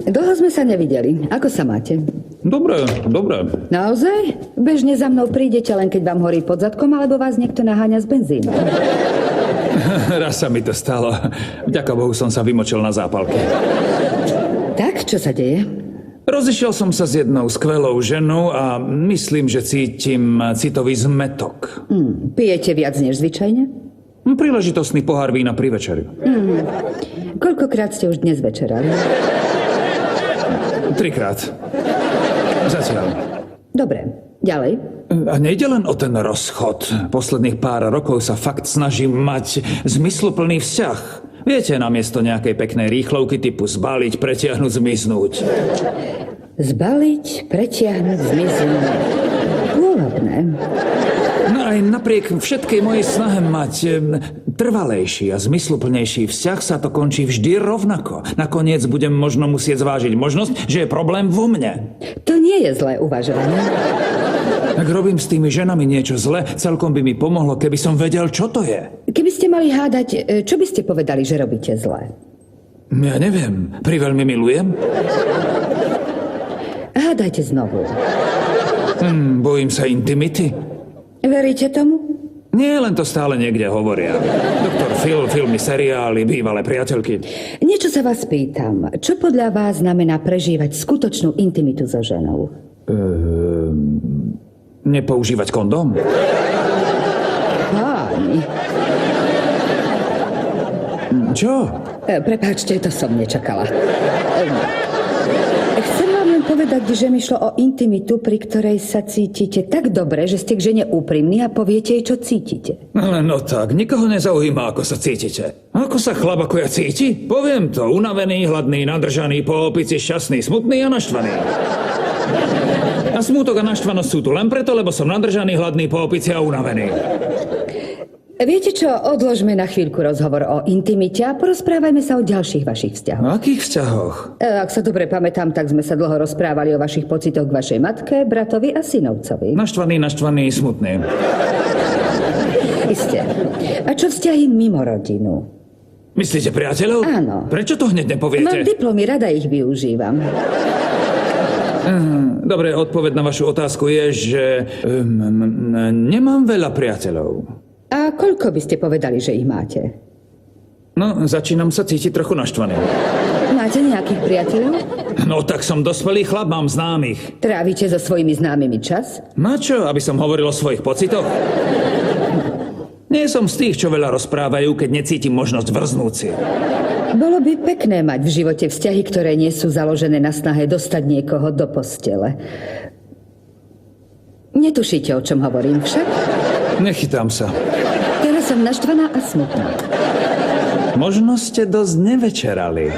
Dlho sme sa nevideli. Ako sa máte? Dobre. Naozaj? Bežne za mnou prídete, len keď vám horí pod zadkom, alebo vás niekto naháňa z benzínu. Raz sa mi to stalo. Vďaka Bohu som sa vymočil na zápalke. Tak, čo sa deje? Rozišiel som sa s jednou skvelou ženou a myslím, že cítim citový zmetok. Pijete viac než zvyčajne? Príležitostný pohár vína pri večeri. Koľkokrát ste už dnes večerali? 3-krát. Zatiaľ. Dobre, ďalej. A nejde len o ten rozchod. Posledných pár rokov sa fakt snažím mať zmysluplný vzťah. Viete, namiesto nejakej peknej rýchlovky typu zbaliť, pretiahnuť, zmiznúť. Zbaliť, pretiahnuť, zmiznúť. Pôvabné. No aj napriek všetkej mojej snahe mať trvalejší a zmysluplnejší vzťah sa to končí vždy rovnako. Nakoniec budem možno musieť zvážiť možnosť, že je problém vo mne. To nie je zlé uvažovanie. Ak robím s tými ženami niečo zle, celkom by mi pomohlo, keby som vedel, čo to je. Keby ste mali hádať, čo by ste povedali, že robíte zle? Ja neviem. Priveľmi milujem? Hádajte znovu. Bojím sa intimity. Veríte tomu? Nie, len to stále niekde hovoria. Doktor Phil, filmy, seriály, bývalé priateľky. Niečo sa vás pýtam. Čo podľa vás znamená prežívať skutočnú intimitu so ženou? Nepoužívať kondóm? Páni. Čo? Prepáčte, to som nečakala. Chcem vám len povedať, že mi šlo o intimitu, pri ktorej sa cítite tak dobre, že ste k žene úprimní a poviete jej, čo cítite. No tak, nikoho nezaujíma, ako sa cítite. Ako sa chlap ako ja cíti? Poviem to, unavený, hladný, nadržaný, po opici, šťastný, smutný a naštvaný. A smútok a naštvanosť sú tu len preto, lebo som nadržaný, hladný, po opici a unavený. Viete čo, odložme na chvíľku rozhovor o intimite a porozprávajme sa o ďalších vašich vzťahoch. O akých vzťahoch? Ak sa dobre pamätám, tak sme sa dlho rozprávali o vašich pocitoch k vašej matke, bratovi a synovcovi. Naštvaný, smutný. Isté. A čo vzťahy mimo rodinu? Myslíte priateľov? Áno. Prečo to hneď nepoviete? Mám diplomy, rada ich využívam. Dobre, odpoveď na vašu otázku je, že nemám veľa priateľov. A koľko by ste povedali, že ich máte? No, začínam sa cítiť trochu naštvaný. Máte nejakých priateľov? No, tak som dospelý chlap, mám známych. Trávite so svojimi známymi čas? Na čo, aby som hovoril o svojich pocitoch? Nie som z tých, čo veľa rozprávajú, keď necítim možnosť vrznúť si. Bolo by pekné mať v živote vzťahy, ktoré nie sú založené na snahe dostať niekoho do postele. Netušíte, o čom hovorím však? Nechytám sa. Teraz som naštvaná a smutná. Možno ste dosť nevečerali.